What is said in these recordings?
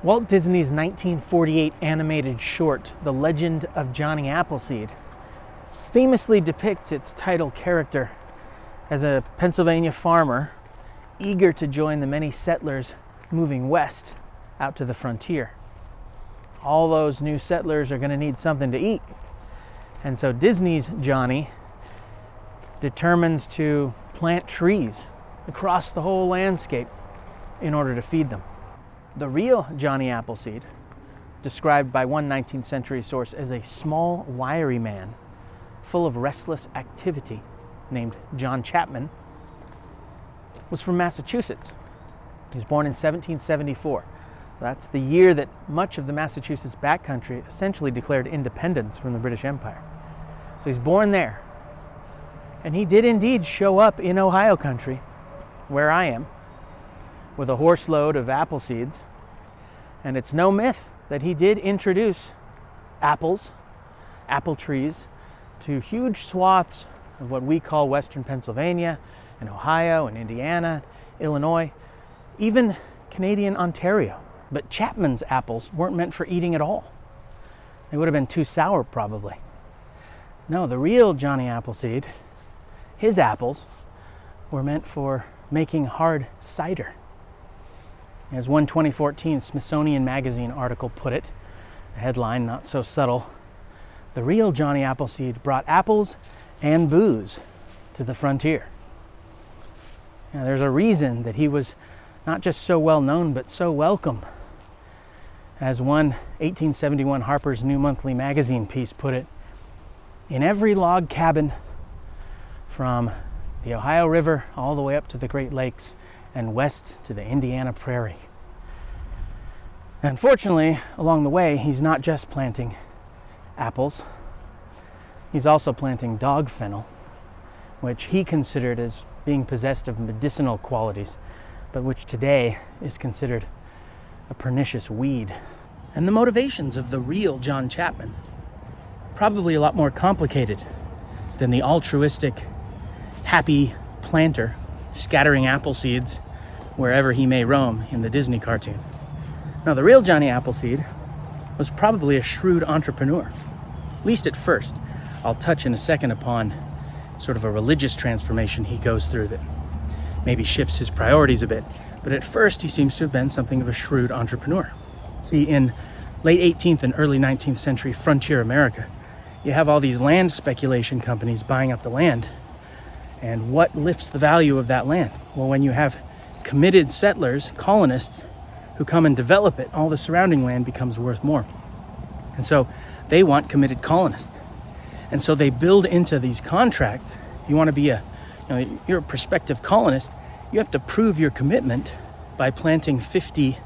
Walt Disney's 1948 animated short, The Legend of Johnny Appleseed, famously depicts its title character as a Pennsylvania farmer eager to join the many settlers moving west out to the frontier. All those new settlers are going to need something to eat. And so Disney's Johnny determines to plant trees across the whole landscape in order to feed them. The real Johnny Appleseed, described by one 19th century source as a small, wiry man full of restless activity named John Chapman, was from Massachusetts. He was born in 1774. That's the year that much of the Massachusetts backcountry essentially declared independence from the British Empire. So he's born there. And he did indeed show up in Ohio country, where I am, with a horse load of apple seeds. And it's no myth that he did introduce apples, apple trees, to huge swaths of what we call Western Pennsylvania and Ohio and Indiana, Illinois, even Canadian Ontario. But Chapman's apples weren't meant for eating at all. They would have been too sour, probably. No, the real Johnny Appleseed, his apples, were meant for making hard cider. As one 2014 Smithsonian Magazine article put it, the headline not so subtle, the real Johnny Appleseed brought apples and booze to the frontier. Now, there's a reason that he was not just so well known, but so welcome. As one 1871 Harper's New Monthly Magazine piece put it, in every log cabin from the Ohio River all the way up to the Great Lakes and west to the Indiana Prairie. Unfortunately, along the way, he's not just planting apples. He's also planting dog fennel, which he considered as being possessed of medicinal qualities, but which today is considered a pernicious weed. And the motivations of the real John Chapman, probably a lot more complicated than the altruistic, happy planter scattering apple seeds wherever he may roam in the Disney cartoon. Now, the real Johnny Appleseed was probably a shrewd entrepreneur, at least at first. I'll touch in a second upon sort of a religious transformation he goes through that maybe shifts his priorities a bit. But at first, he seems to have been something of a shrewd entrepreneur. See, in late 18th and early 19th century frontier America, you have all these land speculation companies buying up the land. And what lifts the value of that land? Well, when you have committed settlers, colonists, who come and develop it, all the surrounding land becomes worth more. And so they want committed colonists. And so they build into these contracts. You want to be you're a prospective colonist, you have to prove your commitment by planting 50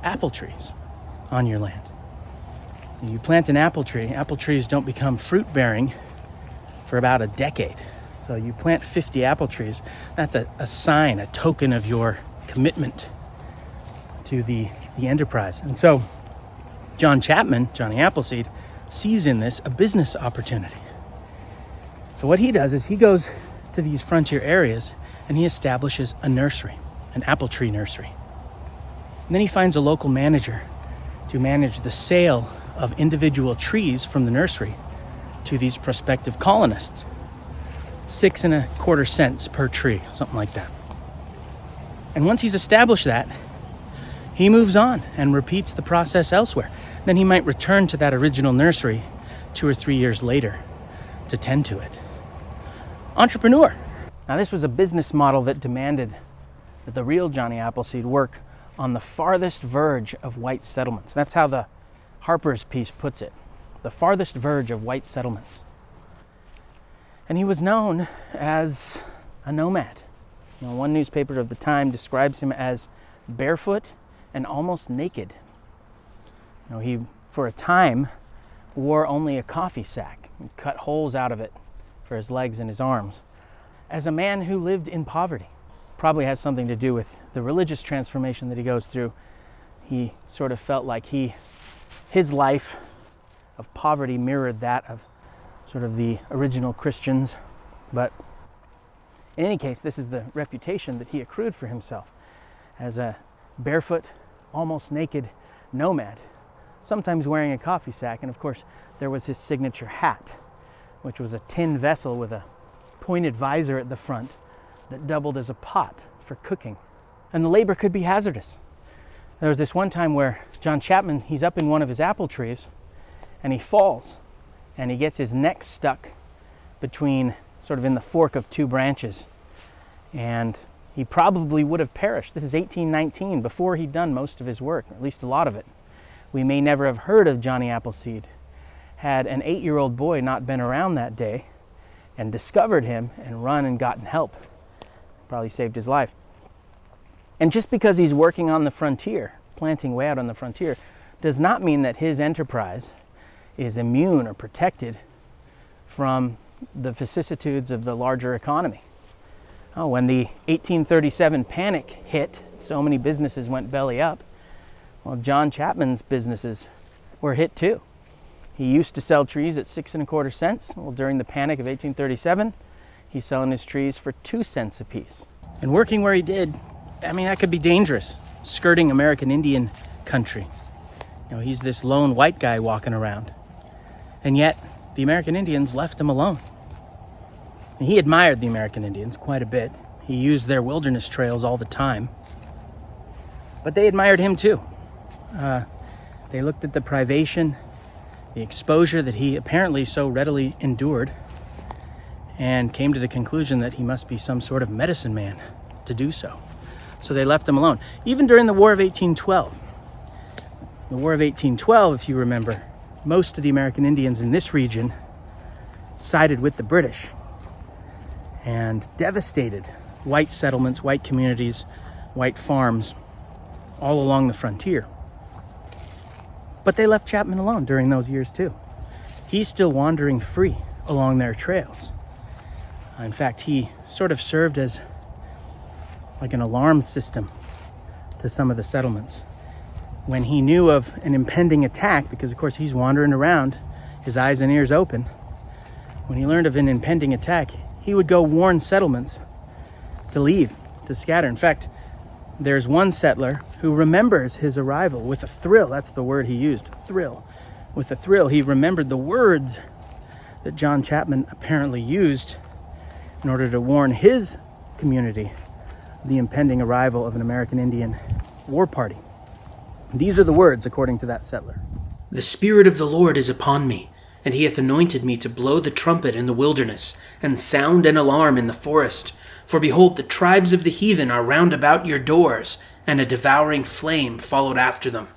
apple trees on your land. And you plant an apple tree, apple trees don't become fruit-bearing for about a decade. So you plant 50 apple trees, that's a sign, a token of your commitment to the enterprise. And so John Chapman, Johnny Appleseed, sees in this a business opportunity. So what he does is he goes to these frontier areas and he establishes a nursery, an apple tree nursery. And then he finds a local manager to manage the sale of individual trees from the nursery to these prospective colonists. 6 1/4 cents per tree, something like that. And once he's established that, he moves on and repeats the process elsewhere. Then he might return to that original nursery 2 or 3 years later to tend to it. Entrepreneur. Now, this was a business model that demanded that the real Johnny Appleseed work on the farthest verge of white settlements. That's how the Harper's piece puts it. The farthest verge of white settlements. And he was known as a nomad. One newspaper of the time describes him as barefoot and almost naked. He, for a time, wore only a coffee sack and cut holes out of it for his legs and his arms. As a man who lived in poverty, probably has something to do with the religious transformation that he goes through. He sort of felt like his life of poverty mirrored that of sort of the original Christians. But in any case, this is the reputation that he accrued for himself as a barefoot, almost naked nomad, sometimes wearing a coffee sack. And of course, there was his signature hat, which was a tin vessel with a pointed visor at the front that doubled as a pot for cooking. And the labor could be hazardous. There was this one time where John Chapman, he's up in one of his apple trees, and he falls, and he gets his neck stuck between, sort of in the fork of two branches. And he probably would have perished. This is 1819, before he'd done most of his work, or at least a lot of it. We may never have heard of Johnny Appleseed had an 8-year-old boy not been around that day and discovered him and run and gotten help. Probably saved his life. And just because he's working on the frontier, planting way out on the frontier, does not mean that his enterprise is immune or protected from the vicissitudes of the larger economy. When the 1837 panic hit, so many businesses went belly up. Well, John Chapman's businesses were hit too. He used to sell trees at 6 1/4 cents. Well, during the panic of 1837, he's selling his trees for 2 cents a piece. And working where he did, that could be dangerous, skirting American Indian country. He's this lone white guy walking around. And yet, the American Indians left him alone. And he admired the American Indians quite a bit. He used their wilderness trails all the time. But they admired him too. They looked at the privation, the exposure that he apparently so readily endured, and came to the conclusion that he must be some sort of medicine man to do so. So they left him alone. Even during the War of 1812. The War of 1812, if you remember, most of the American Indians in this region sided with the British and devastated white settlements, white communities, white farms all along the frontier. But they left Chapman alone during those years too. He's still wandering free along their trails. In fact, he sort of served as like an alarm system to some of the settlements. When he knew of an impending attack, because of course he's wandering around, his eyes and ears open, when he learned of an impending attack, he would go warn settlements to leave, to scatter. In fact, there's one settler who remembers his arrival with a thrill. That's the word he used, thrill. With a thrill, he remembered the words that John Chapman apparently used in order to warn his community of the impending arrival of an American Indian war party. These are the words, according to that settler. "The Spirit of the Lord is upon me, and he hath anointed me to blow the trumpet in the wilderness, and sound an alarm in the forest. For behold, the tribes of the heathen are round about your doors, and a devouring flame followed after them."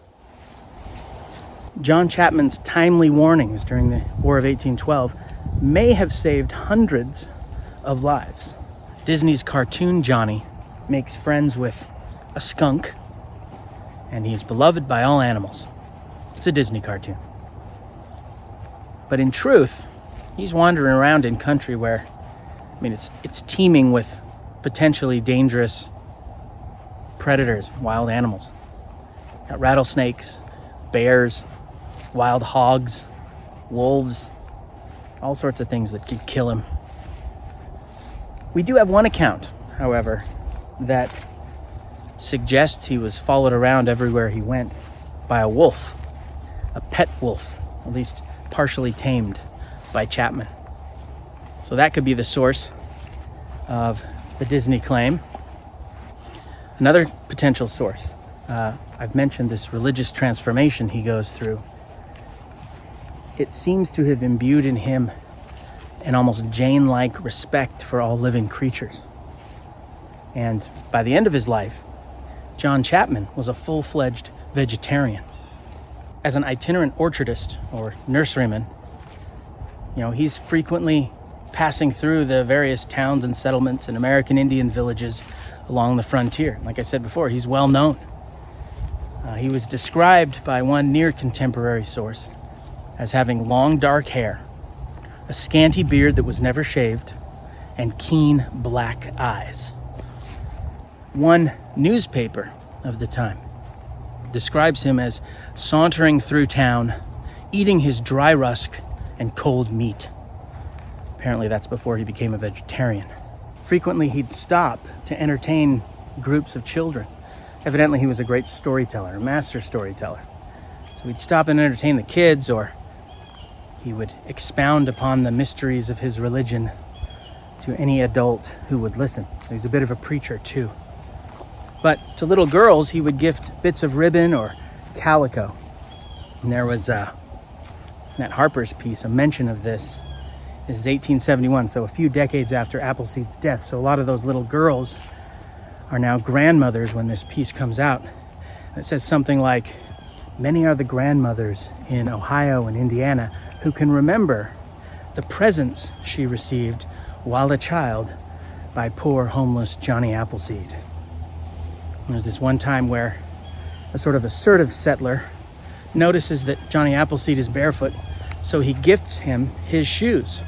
John Chapman's timely warnings during the War of 1812 may have saved hundreds of lives. Disney's cartoon Johnny makes friends with a skunk, and he's beloved by all animals. It's a Disney cartoon. But in truth, he's wandering around in country where, it's teeming with potentially dangerous predators, wild animals. Got rattlesnakes, bears, wild hogs, wolves, all sorts of things that could kill him. We do have one account, however, that suggests he was followed around everywhere he went by a wolf, a pet wolf, at least partially tamed by Chapman. So that could be the source of the Disney claim. Another potential source, I've mentioned this religious transformation he goes through. It seems to have imbued in him an almost Jane-like respect for all living creatures. And by the end of his life, John Chapman was a full-fledged vegetarian. As an itinerant orchardist or nurseryman, he's frequently passing through the various towns and settlements and American Indian villages along the frontier. Like I said before, he's well known. He was described by one near contemporary source as having long dark hair, a scanty beard that was never shaved, and keen black eyes. One newspaper of the time describes him as sauntering through town, eating his dry rusk and cold meat. Apparently that's before he became a vegetarian. Frequently he'd stop to entertain groups of children. Evidently he was a great storyteller, a master storyteller. So he'd stop and entertain the kids, or he would expound upon the mysteries of his religion to any adult who would listen. So he's a bit of a preacher too. But to little girls, he would gift bits of ribbon or calico. And there was, in that Harper's piece, a mention of this. This is 1871, so a few decades after Appleseed's death. So a lot of those little girls are now grandmothers when this piece comes out. It says something like, "Many are the grandmothers in Ohio and Indiana who can remember the presents she received while a child by poor homeless Johnny Appleseed." There's this one time where a sort of assertive settler notices that Johnny Appleseed is barefoot, so he gifts him his shoes.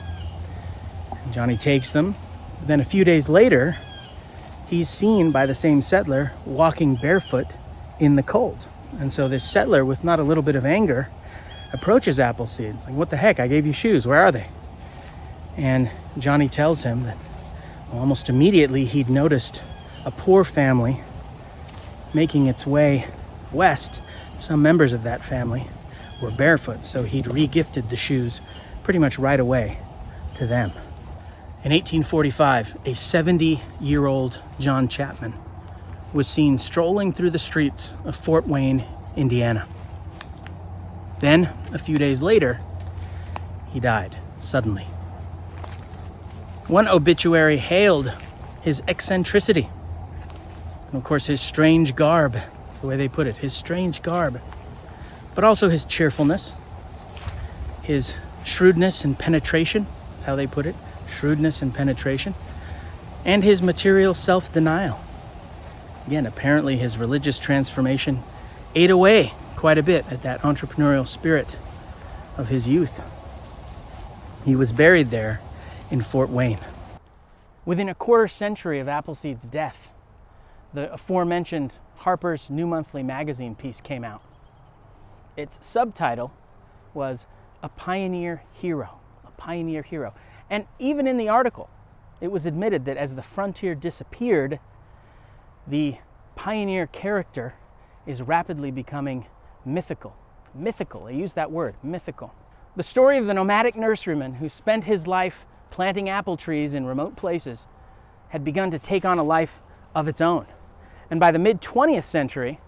And Johnny takes them. Then a few days later, he's seen by the same settler walking barefoot in the cold. And so this settler, with not a little bit of anger, approaches Appleseed. It's like, "What the heck? I gave you shoes. Where are they?" And Johnny tells him that almost immediately he'd noticed a poor family making its way west. Some members of that family were barefoot, so he'd re-gifted the shoes pretty much right away to them. In 1845, a 70-year-old John Chapman was seen strolling through the streets of Fort Wayne, Indiana. Then, a few days later, he died suddenly. One obituary hailed his eccentricity, and of course his strange garb, the way they put it, his strange garb, but also his cheerfulness, his shrewdness and penetration, that's how they put it, shrewdness and penetration, and his material self-denial. Again, apparently his religious transformation ate away quite a bit at that entrepreneurial spirit of his youth. He was buried there in Fort Wayne. Within a quarter century of Appleseed's death, the aforementioned Harper's New Monthly magazine piece came out. Its subtitle was "A Pioneer Hero," a pioneer hero. And even in the article, it was admitted that as the frontier disappeared, the pioneer character is rapidly becoming mythical. Mythical, they use that word, mythical. The story of the nomadic nurseryman who spent his life planting apple trees in remote places had begun to take on a life of its own. And by the mid-20th century,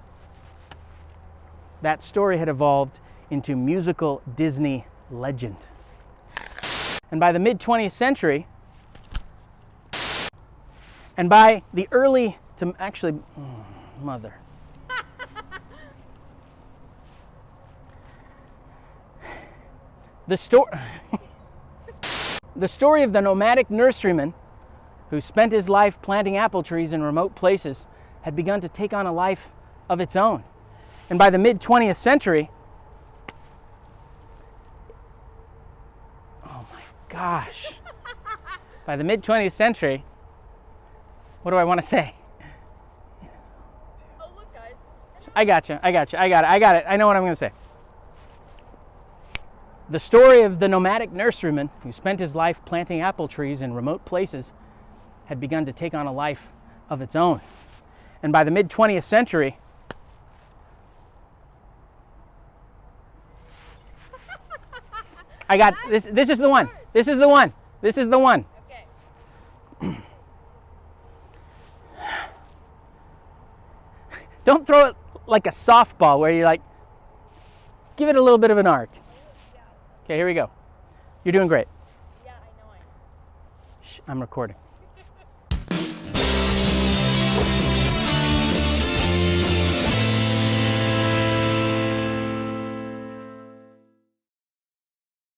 that story had evolved into musical Disney legend. And by the mid-20th century, and by the early to actually, mother. The story of the nomadic nurseryman who spent his life planting apple trees in remote places had begun to take on a life of its own. And by the mid-20th century, oh my gosh, by the mid-20th century, what do I want to say? Oh, look, guys. I got it. I know what I'm going to say. The story of the nomadic nurseryman who spent his life planting apple trees in remote places had begun to take on a life of its own. And by the mid-20th century, I got this. This is the one. This is the one. This is the one. Okay. Don't throw it like a softball where you're like, give it a little bit of an arc. Yeah. Okay, here we go. You're doing great. Yeah, I know I am. Shh, I'm recording.